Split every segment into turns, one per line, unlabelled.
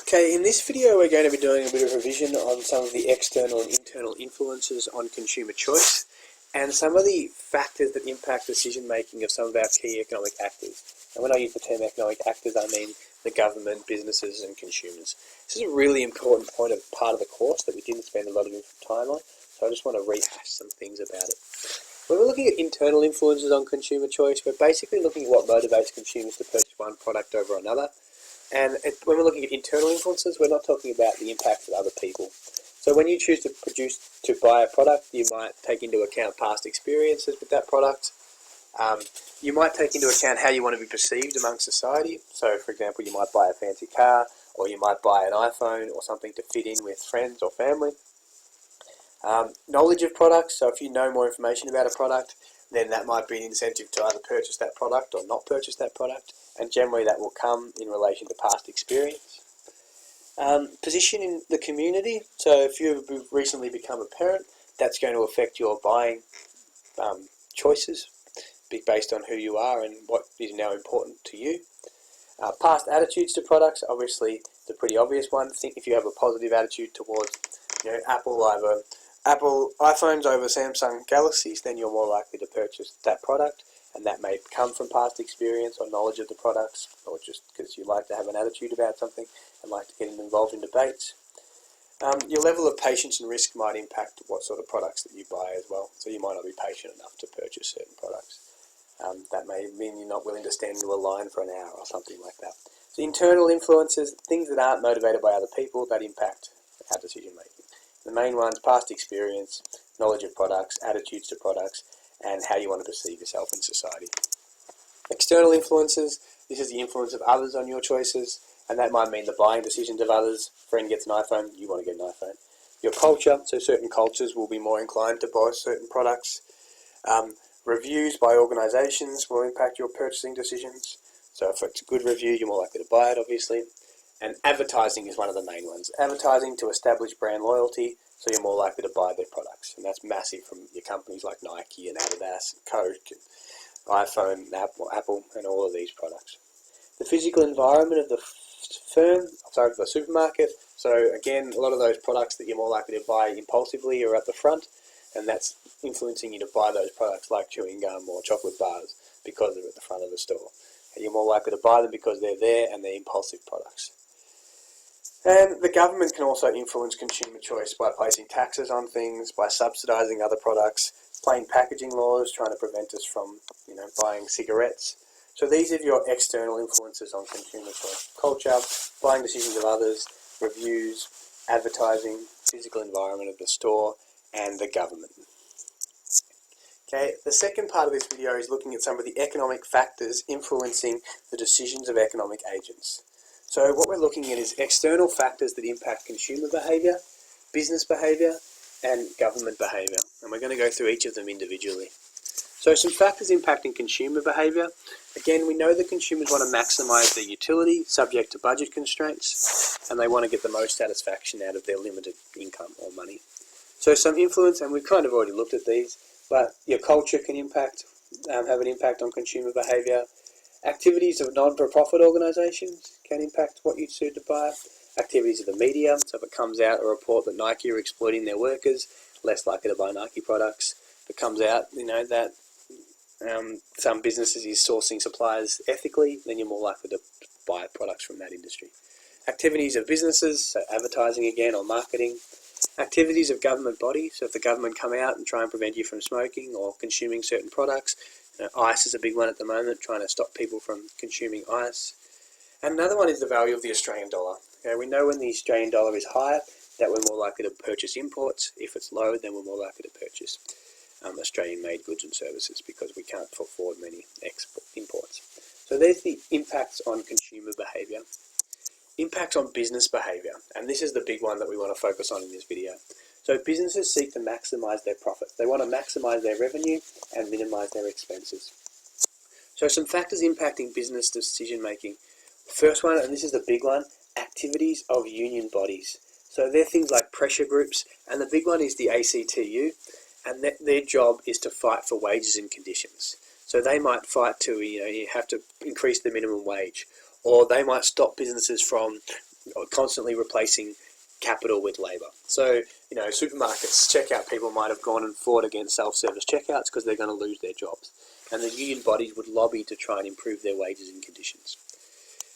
Okay, in this video we're going to be doing a bit of revision on some of the external and internal influences on consumer choice and some of the factors that impact decision making of some of our key economic actors. And when I use the term economic actors, I mean the government, businesses and consumers. This is a really important part of the course that we didn't spend a lot of time on, so I just want to rehash some things about it. When we're looking at internal influences on consumer choice, we're basically looking at what motivates consumers to purchase one product over another. And when we're looking at internal influences, we're not talking about the impact of other people. So when you choose to buy a product, you might take into account past experiences with that product. You might take into account how you want to be perceived among society. So for example, you might buy a fancy car, or you might buy an iPhone or something to fit in with friends or family. Knowledge of products, so if you know more information about a product, then that might be an incentive to either purchase that product or not purchase that product, and generally that will come in relation to past experience. Position in the community, so if you've recently become a parent, that's going to affect your buying choices based on who you are and what is now important to you. Past attitudes to products, obviously the pretty obvious one. Think if you have a positive attitude towards Apple iPhones over Samsung Galaxies, then you're more likely to purchase that product, and that may come from past experience or knowledge of the products, or just because you like to have an attitude about something and like to get involved in debates. Your level of patience and risk might impact what sort of products that you buy as well, so you might not be patient enough to purchase certain products. That may mean you're not willing to stand in a line for an hour or something like that. So internal influences, things that aren't motivated by other people, that impact our decision making. The main ones: past experience, knowledge of products, attitudes to products, and how you want to perceive yourself in society. External influences, this is the influence of others on your choices, and that might mean the buying decisions of others. Friend gets an iPhone, you want to get an iPhone. Your culture, so certain cultures will be more inclined to buy certain products. Reviews by organisations will impact your purchasing decisions. So if it's a good review, you're more likely to buy it, obviously. And advertising is one of the main ones. Advertising to establish brand loyalty, so you're more likely to buy their products. And that's massive from your companies like Nike and Adidas and Coke and iPhone, Apple, and all of these products. The physical environment of the the supermarket. So again, a lot of those products that you're more likely to buy impulsively are at the front, and that's influencing you to buy those products like chewing gum or chocolate bars because they're at the front of the store. And you're more likely to buy them because they're there and they're impulsive products. And the government can also influence consumer choice by placing taxes on things, by subsidising other products, plain packaging laws, trying to prevent us from, buying cigarettes. So these are your external influences on consumer choice: culture, buying decisions of others, reviews, advertising, physical environment of the store, and the government. Okay, the second part of this video is looking at some of the economic factors influencing the decisions of economic agents. So what we're looking at is external factors that impact consumer behaviour, business behaviour, and government behaviour. And we're going to go through each of them individually. So some factors impacting consumer behaviour. Again, we know that consumers want to maximise their utility, subject to budget constraints, and they want to get the most satisfaction out of their limited income or money. So some influence, and we've kind of already looked at these, but your culture can have an impact on consumer behaviour. Activities of non-for-profit organisations can impact what you choose to buy. Activities of the media, so if it comes out a report that Nike are exploiting their workers, less likely to buy Nike products. If it comes out, that some businesses is sourcing suppliers ethically, then you're more likely to buy products from that industry. Activities of businesses, so advertising again or marketing. Activities of government bodies, so if the government come out and try and prevent you from smoking or consuming certain products. Ice is a big one at the moment, trying to stop people from consuming ice. And another one is the value of the Australian dollar. We know when the Australian dollar is higher, that we're more likely to purchase imports. If it's low, then we're more likely to purchase Australian-made goods and services because we can't afford many imports. So there's the impacts on consumer behaviour. Impacts on business behaviour, and this is the big one that we want to focus on in this video. So businesses seek to maximise their profits. They want to maximise their revenue and minimise their expenses. So some factors impacting business decision making. First one, and this is the big one, activities of union bodies. So they're things like pressure groups, and the big one is the ACTU, and their job is to fight for wages and conditions. So they might fight to, you have to increase the minimum wage, or they might stop businesses from constantly replacing capital with labour. So, supermarkets, checkout people might have gone and fought against self-service checkouts because they're going to lose their jobs. And the union bodies would lobby to try and improve their wages and conditions.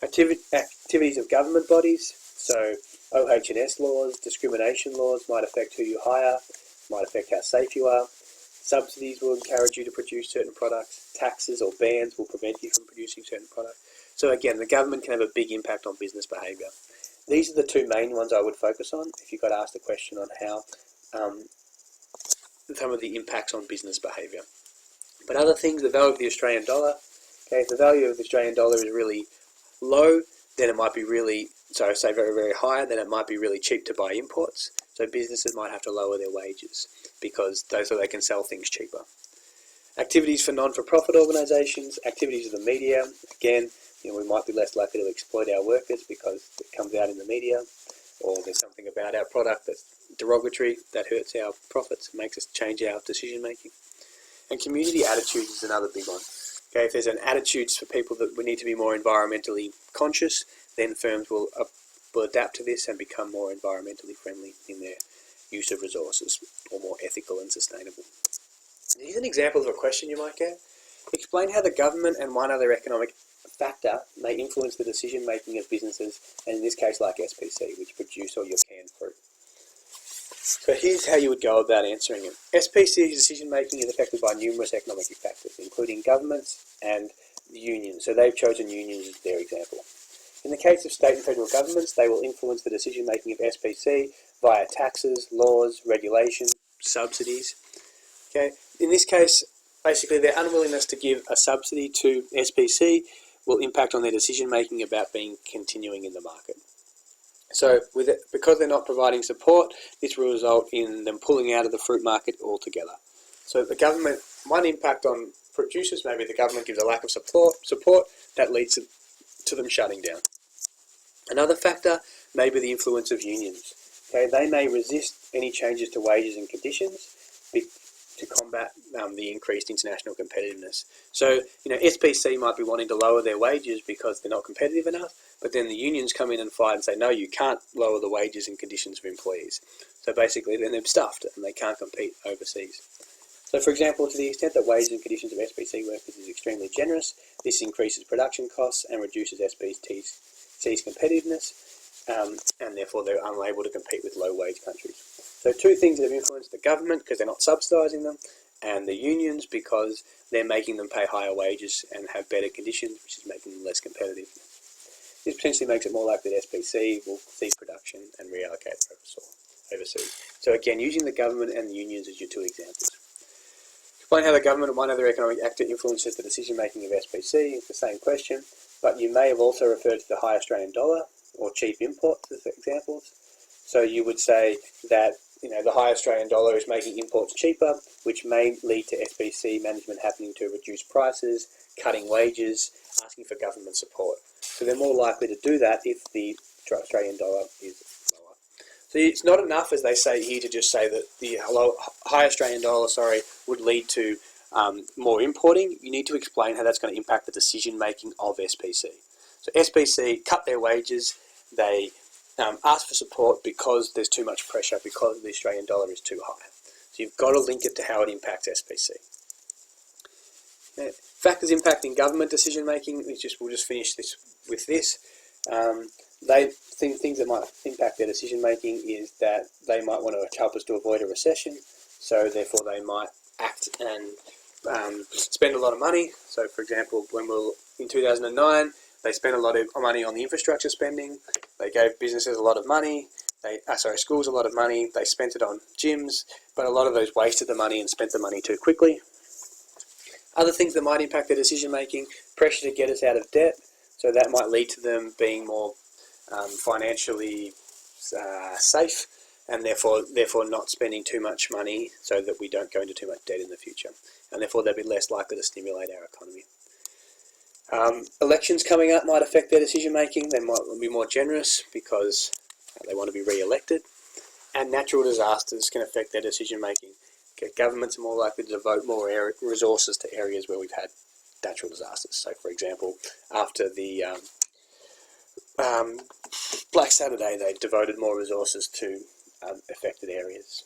Activities of government bodies, so OH&S laws, discrimination laws might affect who you hire, might affect how safe you are. Subsidies will encourage you to produce certain products. Taxes or bans will prevent you from producing certain products. So again, the government can have a big impact on business behaviour. These are the two main ones I would focus on if you got asked a question on how some of the impacts on business behaviour. But other things, the value of the Australian dollar. Okay, if the value of the Australian dollar is really low, then it might be really, say very, very high, then it might be really cheap to buy imports. So businesses might have to lower their wages so they can sell things cheaper. Activities for non-for-profit organisations, activities of the media. Again, we might be less likely to exploit our workers because it comes out in the media, or there's something about our product that's derogatory that hurts our profits and makes us change our decision making. And community attitudes is another big one. Okay, if there's an attitudes for people that we need to be more environmentally conscious, then firms will adapt to this and become more environmentally friendly in their use of resources, or more ethical and sustainable. Here's an example of a question you might get. Explain how the government and one other economic factor may influence the decision making of businesses, and in this case like SPC, which produce all your canned fruit. So here's how you would go about answering it. SPC's decision making is affected by numerous economic factors, including governments and the unions. So they've chosen unions as their example. In the case of state and federal governments, they will influence the decision making of SPC via taxes, laws, regulation, subsidies. Okay. In this case, basically their unwillingness to give a subsidy to SPC will impact on their decision making about continuing in the market. So because they're not providing support, this will result in them pulling out of the fruit market altogether. So the government, one impact on producers, maybe the government gives a lack of support that leads to them shutting down. Another factor may be the influence of unions. Okay, they may resist any changes to wages and conditions to combat the increased international competitiveness. So, SPC might be wanting to lower their wages because they're not competitive enough, but then the unions come in and fight and say, no, you can't lower the wages and conditions of employees. So basically, then they're stuffed and they can't compete overseas. So, for example, to the extent that wages and conditions of SPC workers is extremely generous, this increases production costs and reduces SPC's competitiveness, and therefore they're unable to compete with low-wage countries. So two things that have influenced the government because they're not subsidising them, and the unions because they're making them pay higher wages and have better conditions, which is making them less competitive. This potentially makes it more likely that SPC will cease production and reallocate overseas. So again, using the government and the unions as your two examples. Explain how the government and one other economic actor influences the decision-making of SPC. It's the same question, but you may have also referred to the high Australian dollar or cheap imports as examples. So you would say that the high Australian dollar is making imports cheaper, which may lead to SPC management having to reduce prices, cutting wages, asking for government support. So they're more likely to do that if the Australian dollar is lower. So it's not enough, as they say here, to just say that the high Australian dollar, would lead to more importing. You need to explain how that's going to impact the decision-making of SPC. So SPC cut their wages, they ask for support because there's too much pressure, because the Australian dollar is too high. So you've got to link it to how it impacts SPC. Now, factors impacting government decision making. We'll just finish this with this. Things that might impact their decision making is that they might want to help us to avoid a recession. So therefore, they might act and spend a lot of money. So, for example, when we were in 2009. They spent a lot of money on the infrastructure spending. They gave businesses a lot of money. Schools a lot of money. They spent it on gyms, but a lot of those wasted the money and spent the money too quickly. Other things that might impact their decision making: pressure to get us out of debt. So that might lead to them being more financially safe, and therefore not spending too much money, so that we don't go into too much debt in the future, and therefore they'll be less likely to stimulate our economy. Elections coming up might affect their decision making. They might be more generous because they want to be re-elected, and natural disasters can affect their decision making. Okay, governments are more likely to devote more resources to areas where we've had natural disasters. So, for example, after the Black Saturday, they devoted more resources to affected areas.